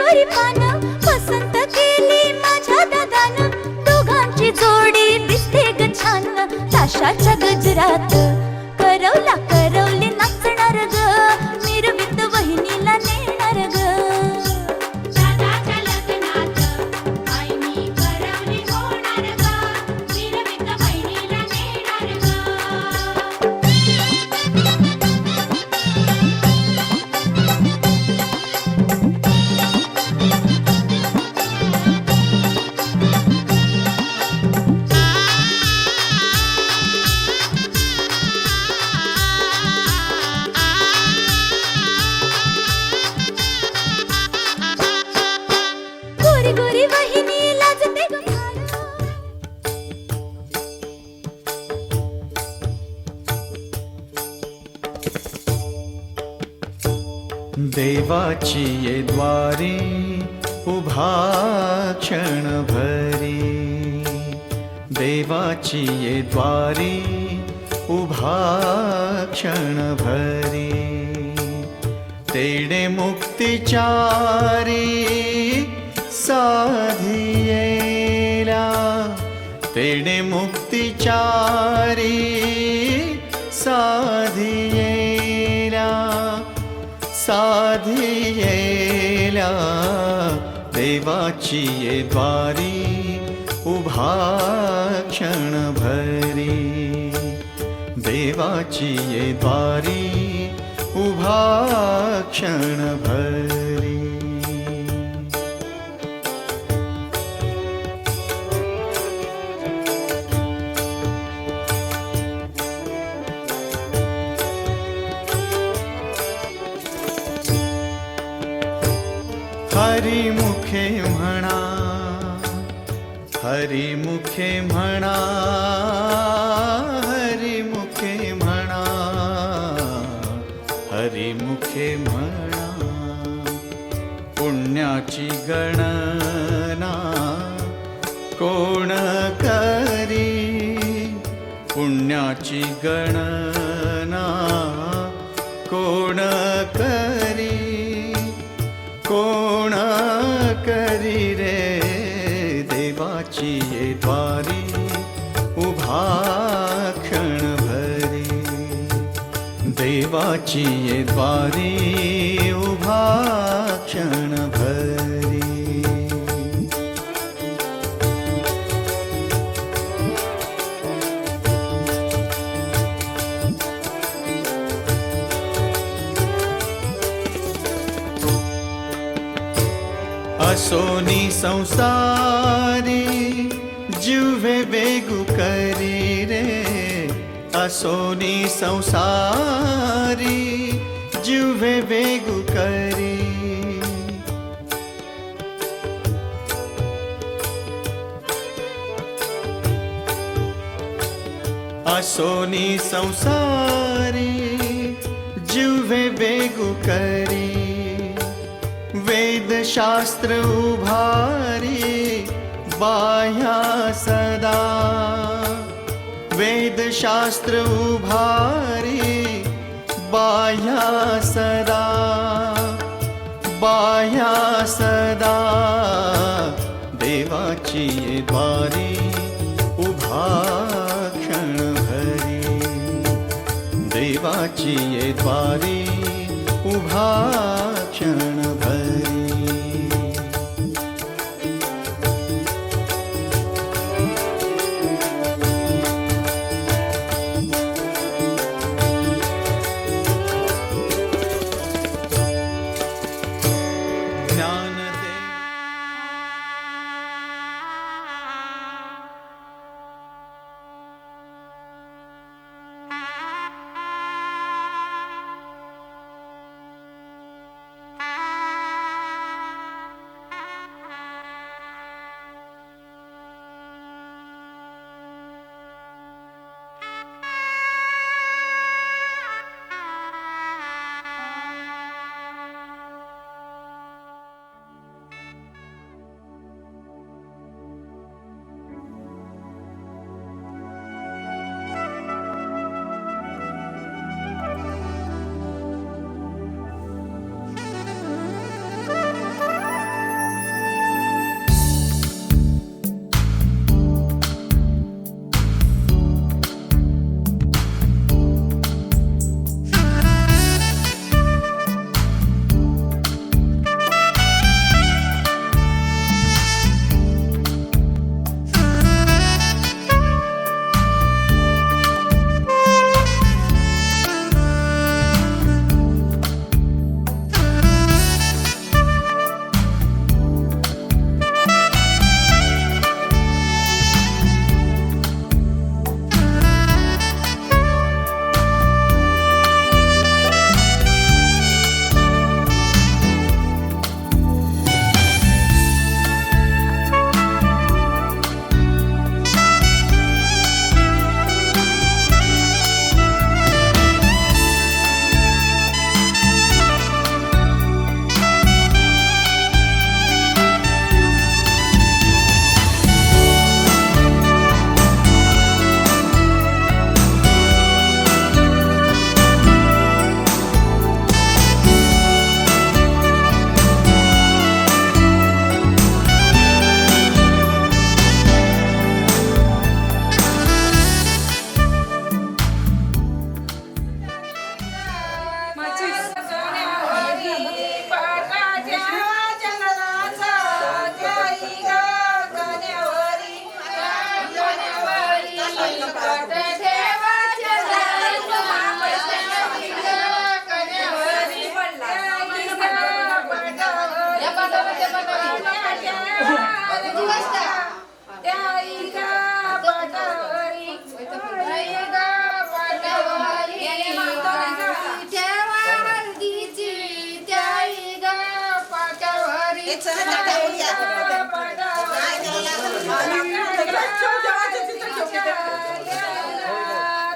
गोरी पान पसंत केली माझ्या दादानं. दोघांची जोडी दिसते ग छान. ताशाच्या गजरात करवला करवली नाचणार ग. मिरवीत वहिनीला नेणार ग. दादाच्या लग्नात आईनी करवली होणार ग. मिरवीत बहिणीला नेणार ग. गोरी गोरी वहिनी लाजते ग फार. देवाची ये द्वारी उभा क्षण भरी. देवाची ये द्वारी उभा क्षण भरी. तेणे मुक्तिचारी साधियेला. तेणे मुक्तिचारी साधियेला. साधियेला देवाची ये द्वारी उभा क्षण भरी. देवाची ये द्वारी उभा क्षण भरी. हरिमुखे म्हणा. हरिमुखे म्हणा. हरिमुखे म्हणा. हरिमुखे म्हणा. पुण्याची गणना कोण करी. पुण्याची गणना कोण करी. कोण करी रे. देवाची ये द्वारी उभा क्षण भरी. देवाची ये द्वारी उभा क्षण भरी. असोनी संसारी जीवे वेगू करी रे. असोनी संसारी जीवे वेगू करी. असोनी संसारी जीवे वेगू करी. वेदशास्त्र उभारी बाह्या सदा. वेदशास्त्र उभारी बाह्या सदा. बाह्या सदा देवाची ये द्वारी उभा क्षण भरी. देवाची ये द्वारी उभा क्षण भरी.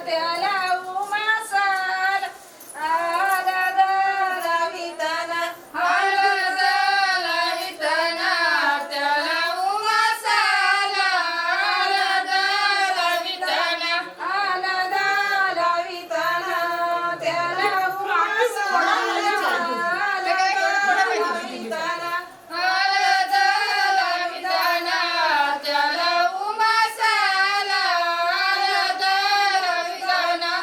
त्याला उमासाल हळद लाविताना हळद लाविताना त्याला उमासाल हळद लाविताना हळद लाविताना त्याला उमासाल हळद लाविताना हळद लाविताना त्याला उमासाल हळद लाविताना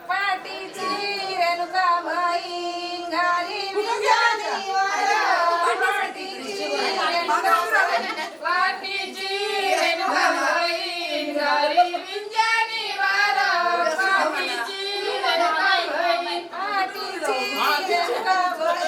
पाटीची रेणुकाबाई घाली विंजानी वारा पाटीची रेणुकाबाई घाली विंजानी वारा पाटीची रेणुकाबाई पाटीची रेणुकाबाई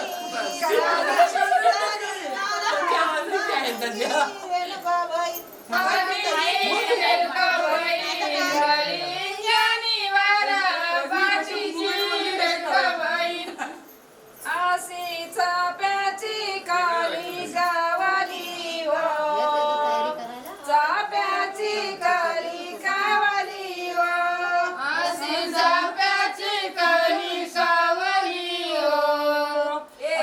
चाप्याची काळी गावाली वो चाप्याची काळी गावाली वो अशी चाप्याची काळी गावाली वो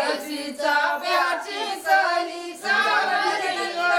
अशी चाप्याची काळी गावाली वो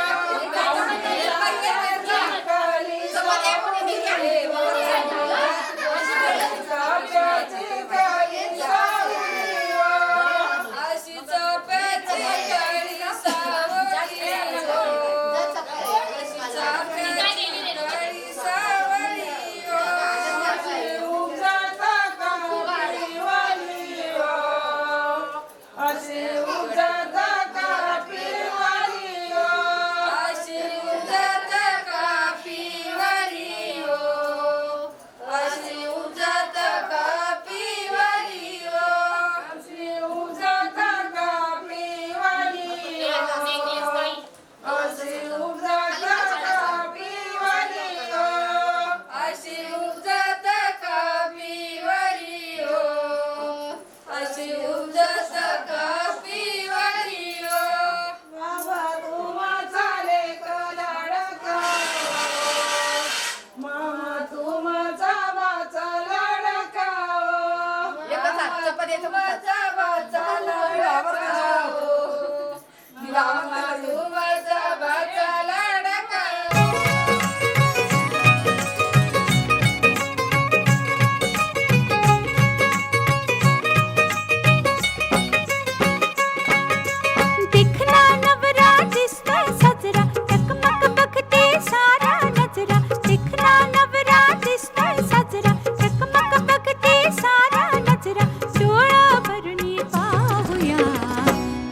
दिखना नवरा दिसतोय साजरा टकमक बघते सारा नजरा दिखना नवरा दिसतोय साजरा टकमक बघते सारा नजरा डोळा भरुनी पाहूया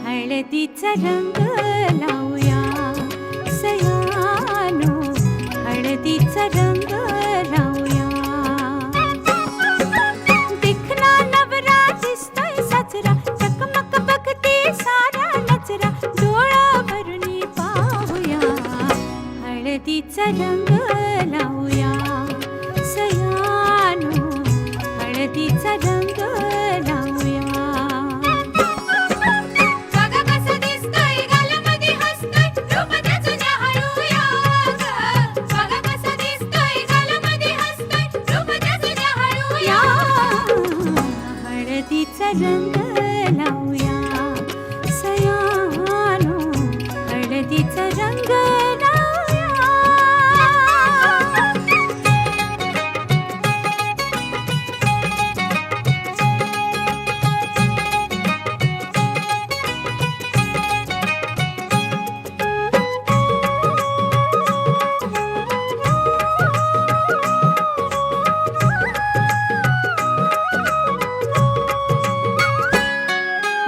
हळदीचा रंग लावूया सयानो हळदीचा रंग लावूया दिखना नवरा दिसतोय साजरा टकमक बघते सारा नजरा डोळा भरुनी पाहूया हळदीचा रंग लावूया सयानो हळदीचा रंग लावूया बघा कसं दिसतोय गालामध्ये हसतोय रूप त्याचं न्याहाळूया ग. बघा कसं दिसतोय गालामध्ये हसतोय रूप त्याचं न्याहाळूया हळदीचा रंग लावूया सयानो हळदीचा रंग लावूया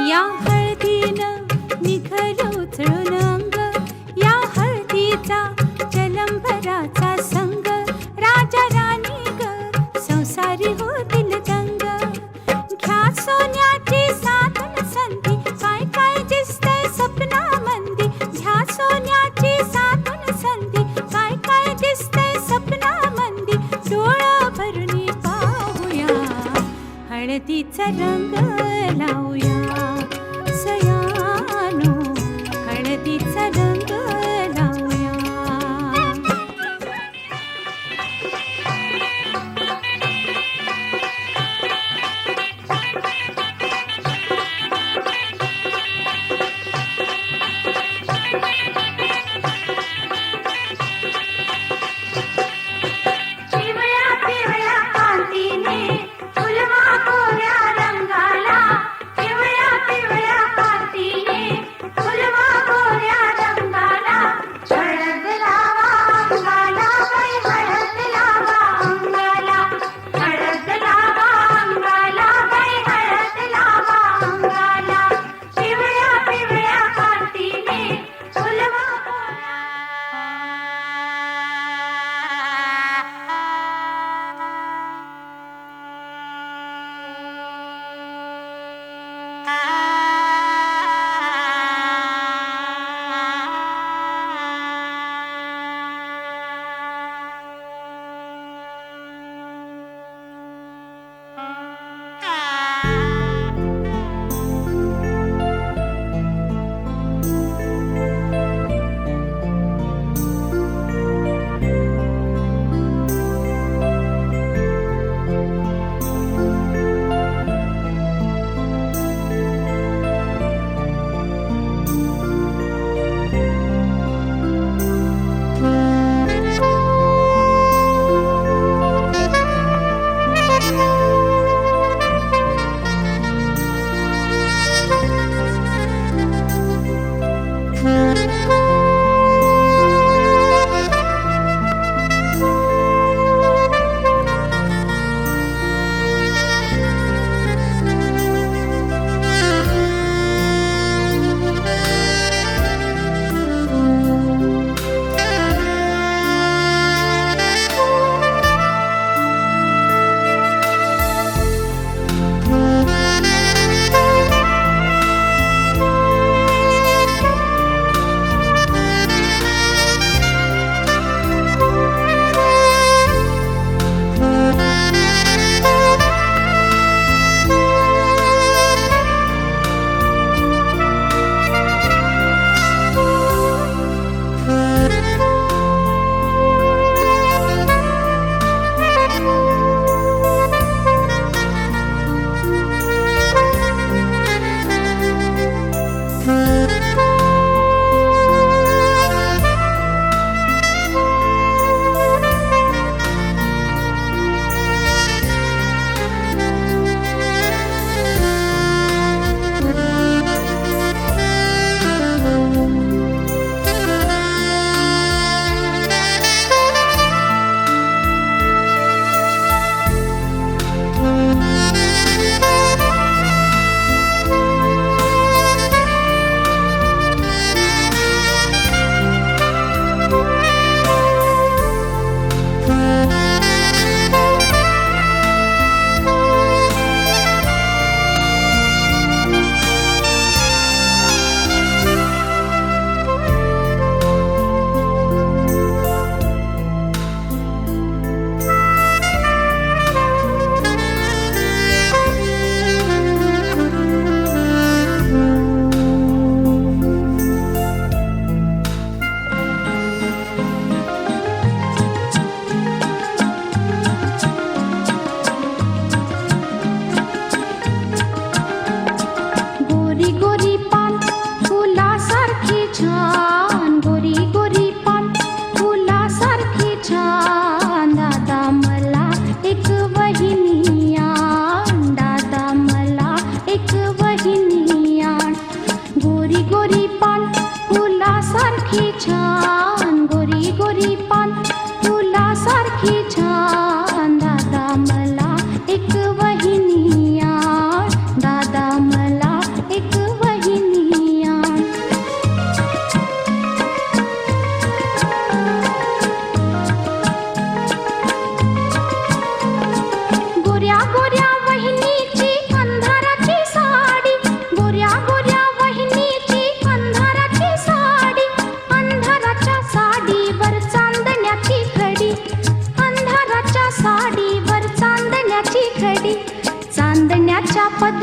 या हळदीनं निघलं उचलून अंग या हळदीचा जलंभराचा संग राजा राणी ग संसारी होतील दंग घ्या सोन्याची साधन संधी काय काय दिसतंय सपनामंदी घ्या सोन्याची साधन संधी काय काय दिसतंय सपनामंदी डोळा भरुनी पाहूया हळदीचा रंग लावूया सयानो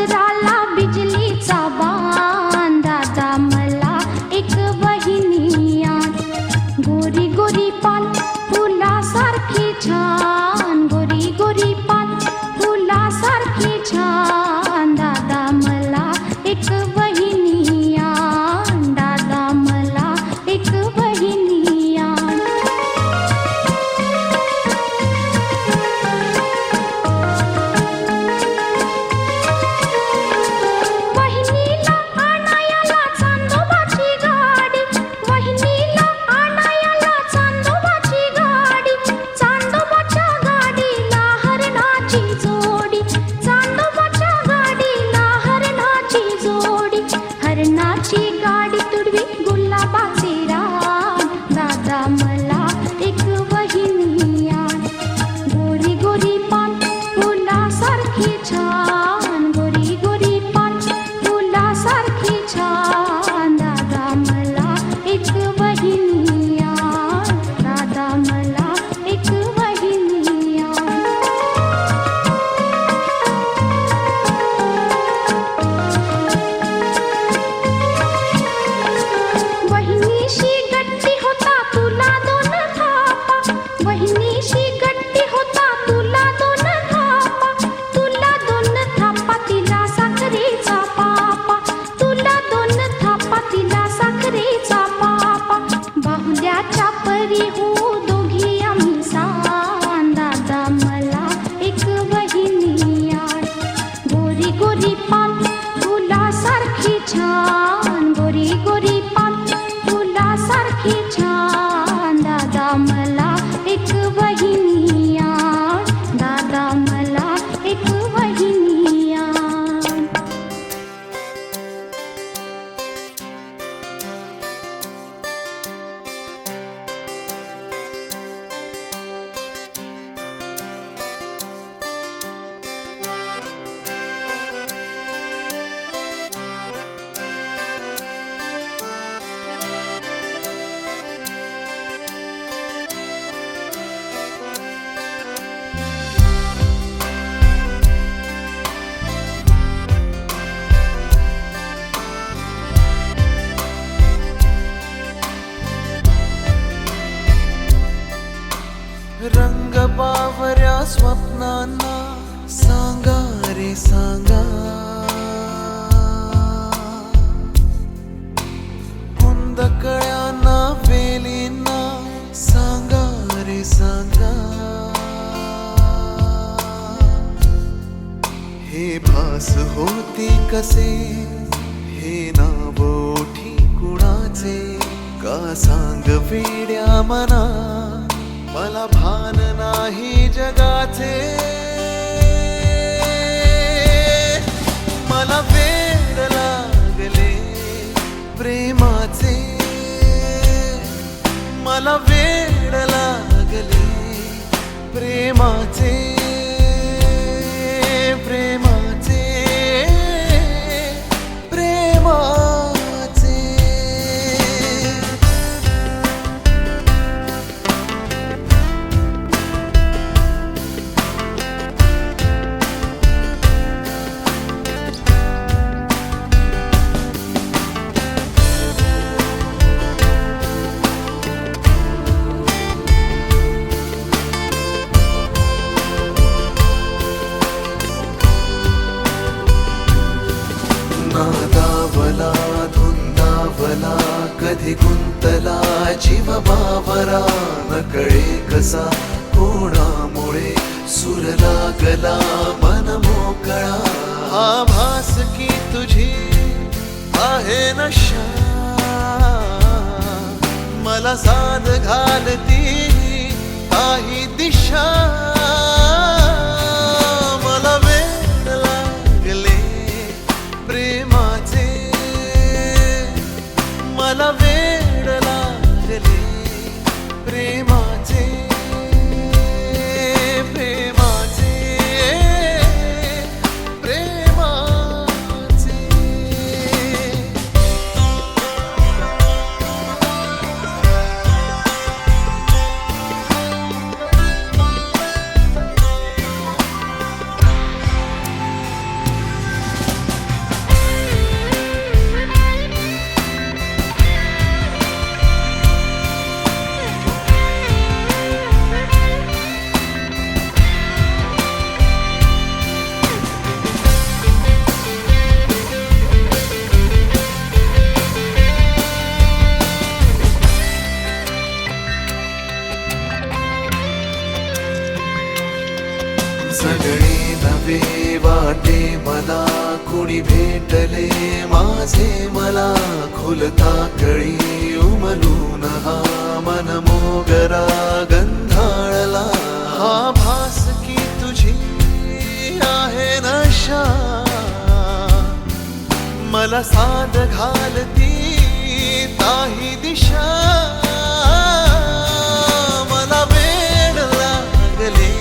गजराला बिजलीचा बाण, दादा मला एक वहिनी आण. गोरी गोरी पान फुलासारखी छान, गोरी गोरी पान फुलासारखी छान, दादा मला एक वहिनी आण, दादा मला एक वहिनी आण. वहिनीला आणायला चांदोबाची गाडी, वहिनीला आणायला चांदोबाची गाडी, चांदोबाच्या गाडीला हरणाची जोडी, चांदोबाच्या गाडीला हरणाची जोडी, हरणाची गाडी तुडवी गुलाबाचे रान, दादा मला एक वहिनी आण. गोरी गोरी पान फुलासारखी छान, गोरी गोरी पान फुलासारखी छान, दादा मला एक वहिनी आण, दादा मला एक वहिनी आण. वहिनीशी गट्टी होता तुला दोन थापा, वहिनीशी गट्टी होता तुला दोन थापा, तुला दोन थापा तिला साखरेचा पापा, तुला दोन थापा तिला साखरेचा पापा. बाहुल्याच्या परी हो दोघी आम्ही सान, दादा मला एक वहिनी आण. गोरी गोरी पान फुलासारखी छान, गोरी गोरी पान फुलासारखी छान, दादा मला एक वहिनी आण, दादा मला एक वहिनी आण. रंग बावऱ्या स्वप्नांना सांगा रे सांगा, कुंदकळ्यांना वेलींना सांगा रे सांगा. हे भास होती कसे, हे नाव ओठी कुणाचे, का सांग वेड्या मना, मला भान नाही जगाचे. मला वेड लागले प्रेमाचे, मला वेड लागले प्रेमाचे, प्रेमाचे, प्रेमाचे. नादावला धुंदावला कधी गुंतला जीव बावरा, नकळे कसा कोणामुळे सूर लागला मन मोकळा. आभास की तुझी आहे नशा, मला साध घालती काही दिशा. मला वेड लागले प्रेमाचे, मला वेड लागले प्रेमाचे, प्रेमाचे, प्रेमाचे. मला कुणी भेटले माझे मला खुलता कळी उमलून हा मन मोगरा गंधाळला हा भास की तुझी आहे नशा मला साध घालती ताही दिशा मला वेड लागले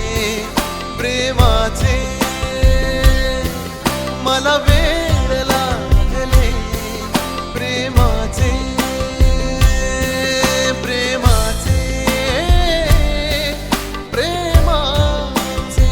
प्रेमाचे मला वेड लागले प्रेमाचे प्रेमाचे प्रेमाचे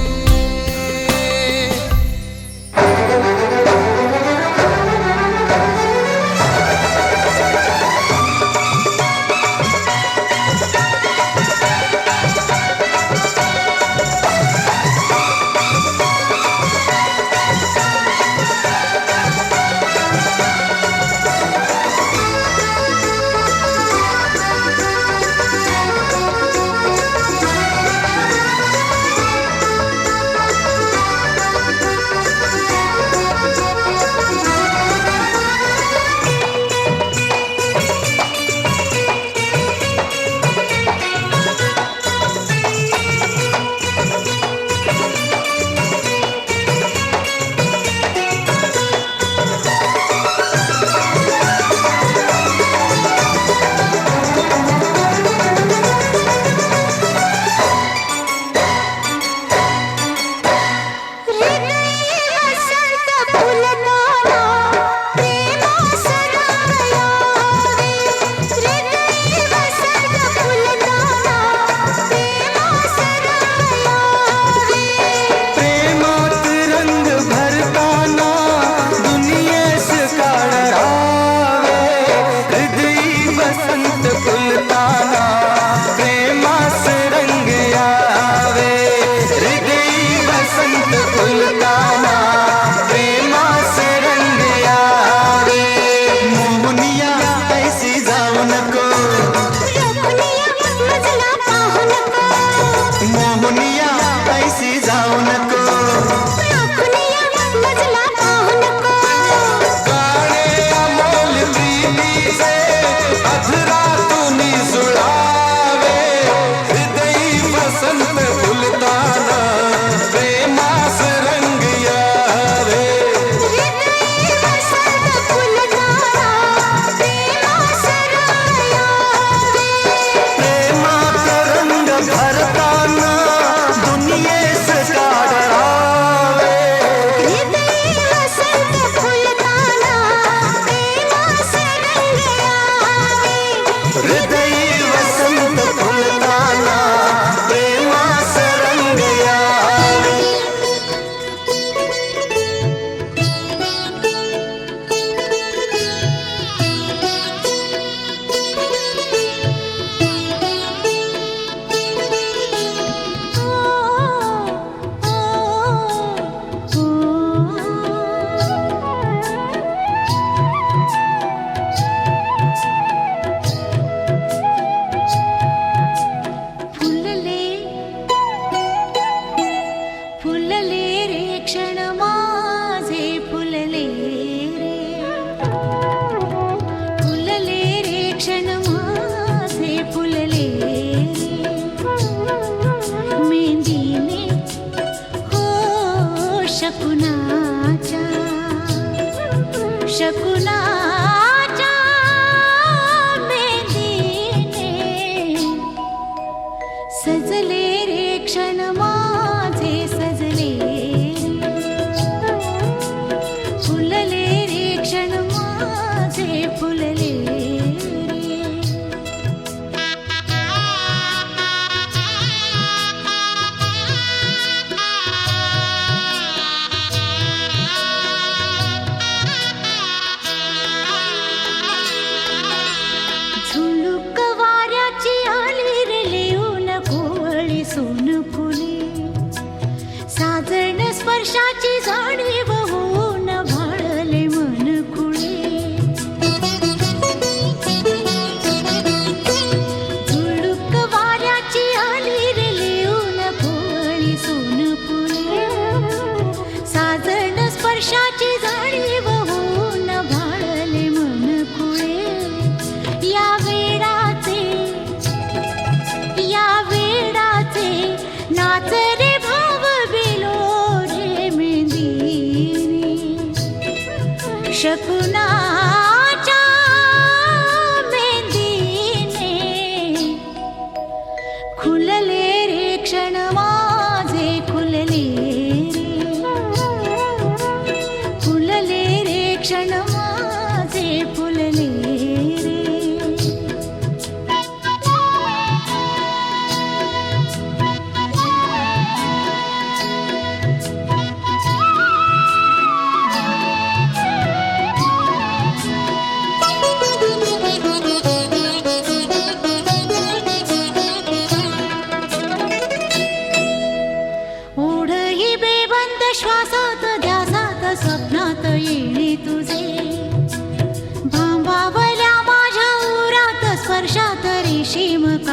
अधरा तुनी सुळा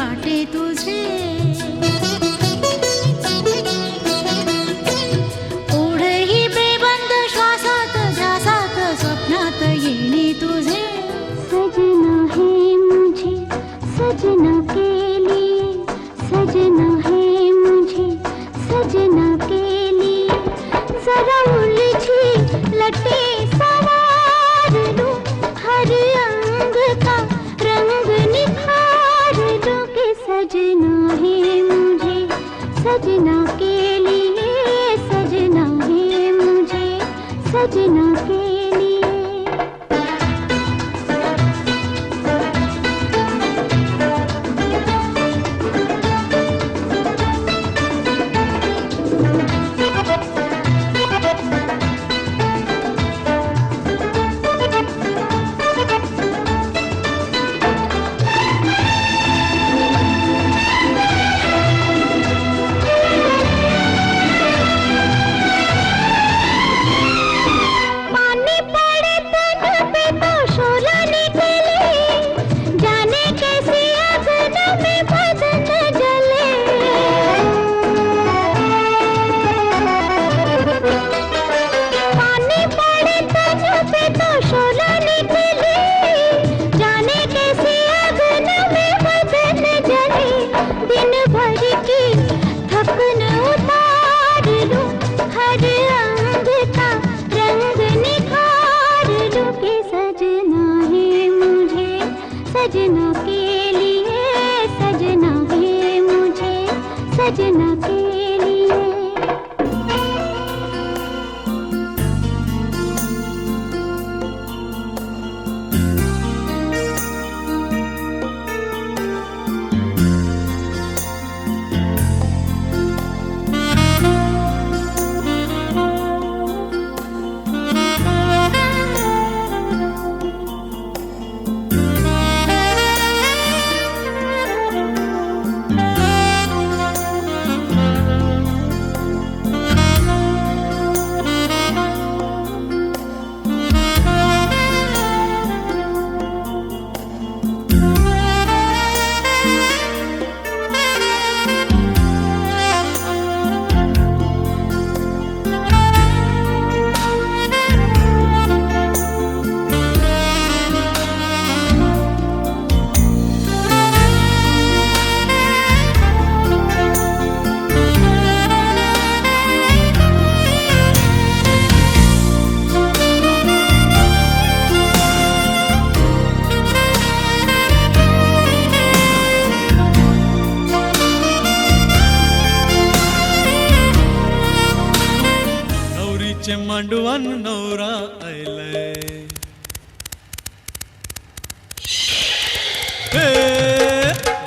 काटे तुझे ओढही बेबंद श्वासात ध्यासात स्वप्नात येणे तुझे सजना है मुझे सजना के लिए सजना है मुझे सजना के लिए जरा उलझी लटे सवार लूं हर अंग का रंग निखार दूं कि सजना है मुझे सजना के लिए सजना है मुझे सजना के लिए पानी पड़े तन पे तो शोला निकले जाने कैसी अगन में बदन जले पानी पड़े तन पे तो शोला निकले जाने कैसी अगन में बदन जले दिन भर की थकन उतार लूं हर अंग का रंग निखार लूं कि सजना है मुझे सजना के लिए सजना है मुझे सजना के लिए नवरीचे मांडवान नवरा आयलाय हे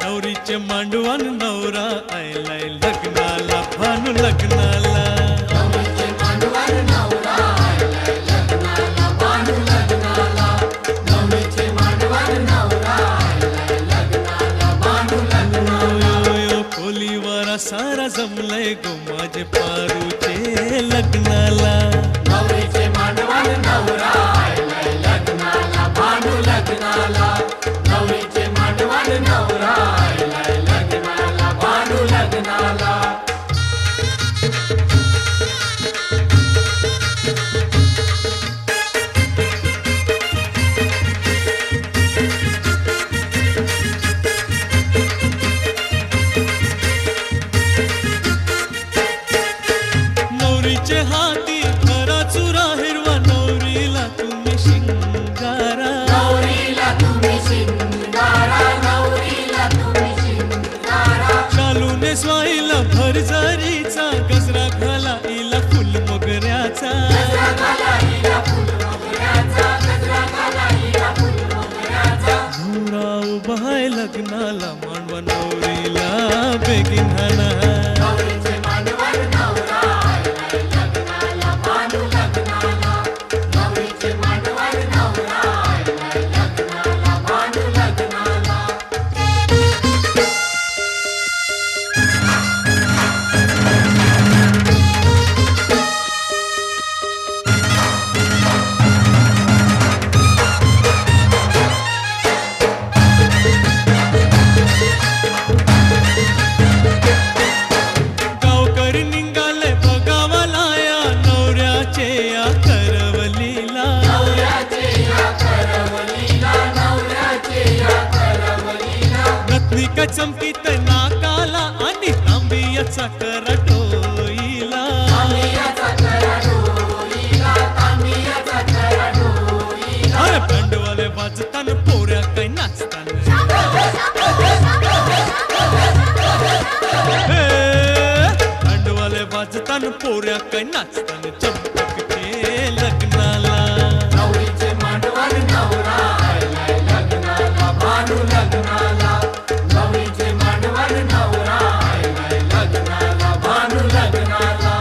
नवरीचे मांडवान नवरा आयलाय लग्नाला भानू लग्नाला खोलीवारा सारा जमलंय गो माझे पारूचे लग्नाला नवरीचे मांडवान नवरा आयलाय लग्नाला भानू लग्नाला नवरीचे मांडवान नवरा आयलाय लग्नाला भानू लग्नाला नवरीचे हाती खरा चुरा हिरवा नवरीला तुम्ही शिंगारा नवरीला तुम्ही शिंगारा नवरीला तुम्ही शिंगारा शालूने स्वाईला भरजारीचा गजरा घाला इला फुल मोगऱ्याचा गजरा घाला हिला फुल मोगऱ्याचा गजरा घाला हिला फुल मोगऱ्याचा नवरा उभा आहे लग्नाला मांडवा नवरीला बेगीन हाना नवरीचे मांडवान नवरा आयलाय लग्नाला भानू लग्नाला नवरीचे मांडवान नवरा आयलाय लग्नाला भानू लग्नाला का चमकीत नाकाला आणि तांबियाचा करटोईला अरे बँडवाले वाजताना पोऱ्या काही नाचताना हे, बँडवाले वाजताना पोऱ्या काही नाचताना चंपकचे लग्नाला नवरीचे मांडवर नवरा आलाय लग्नाला भानू लग्नाला नवरीचे मांडवर नवरा आलाय लग्नाला भानू लग्नाला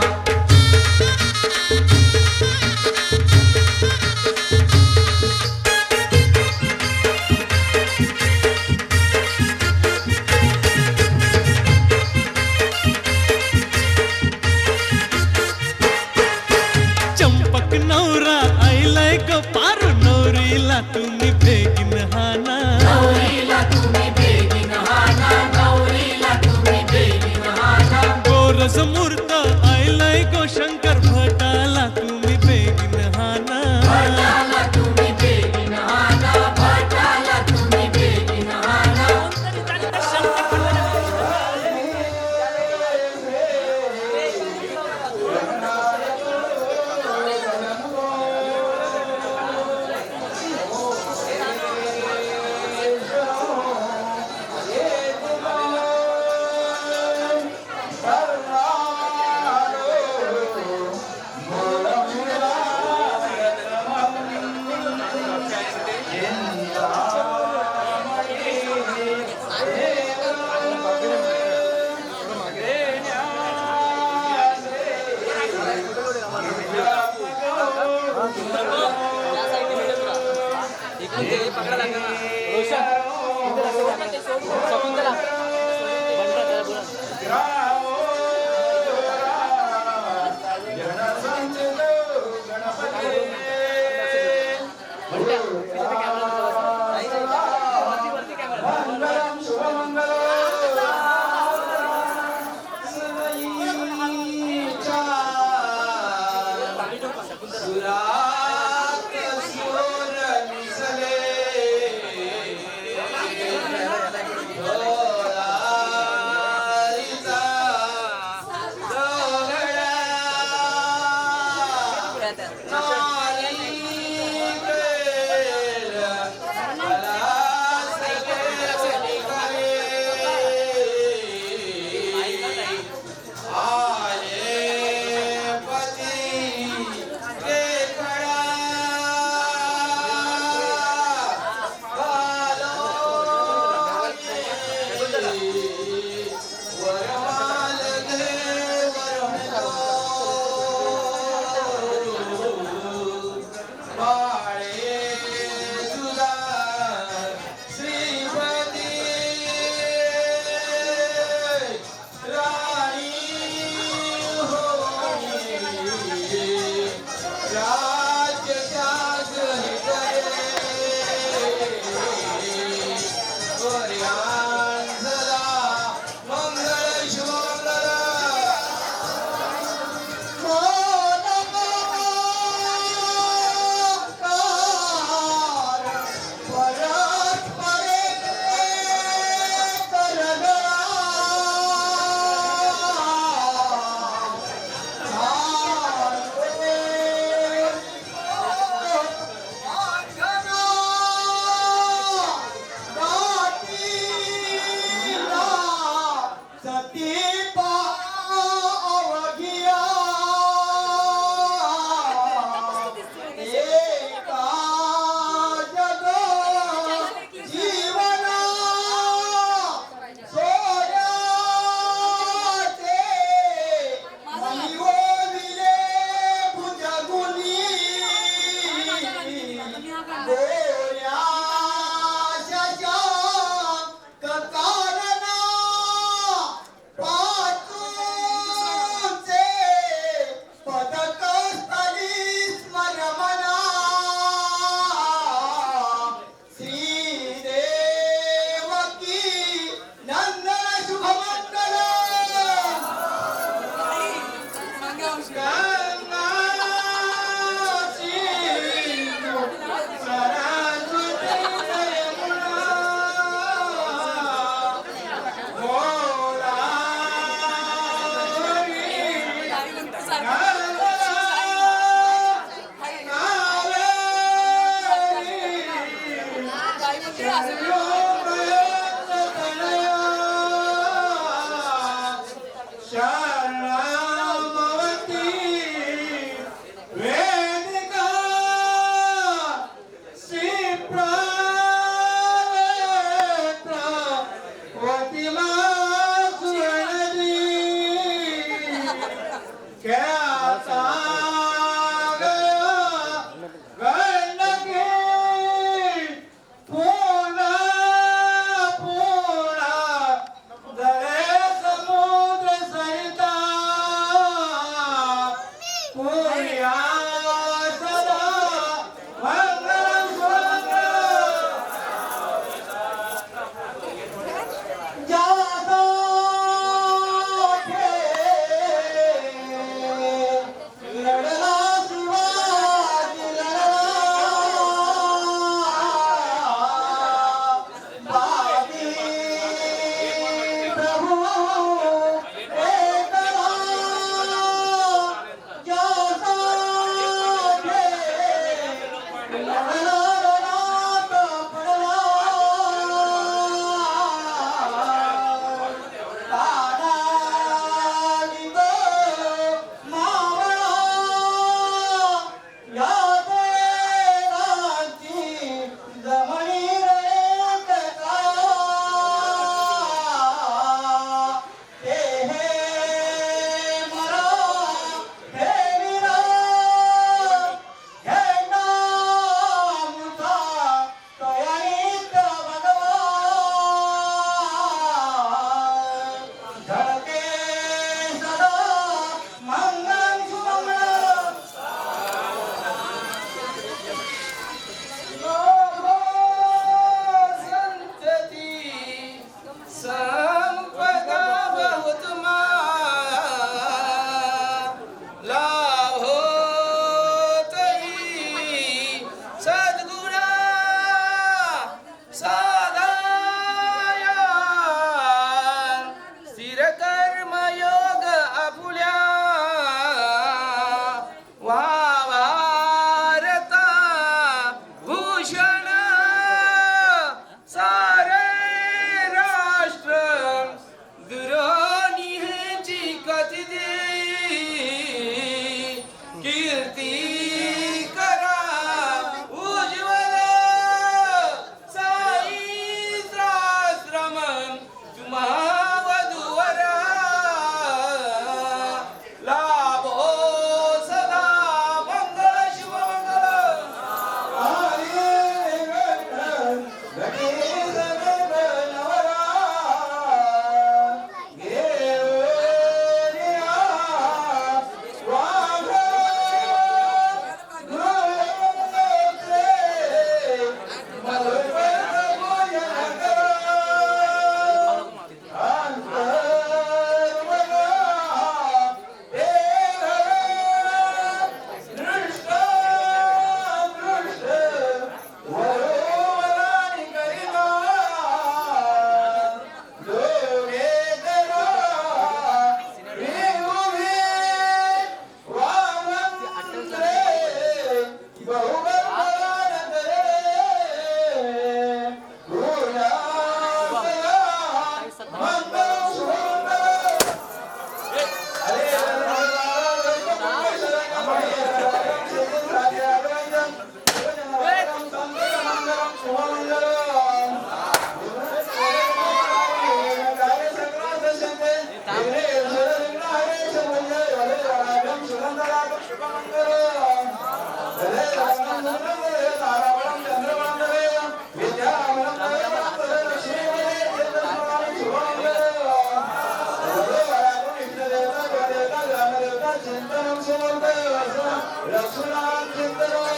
महावधूवरा लाभो सदा मंगळ शिवमंगळ चिंतन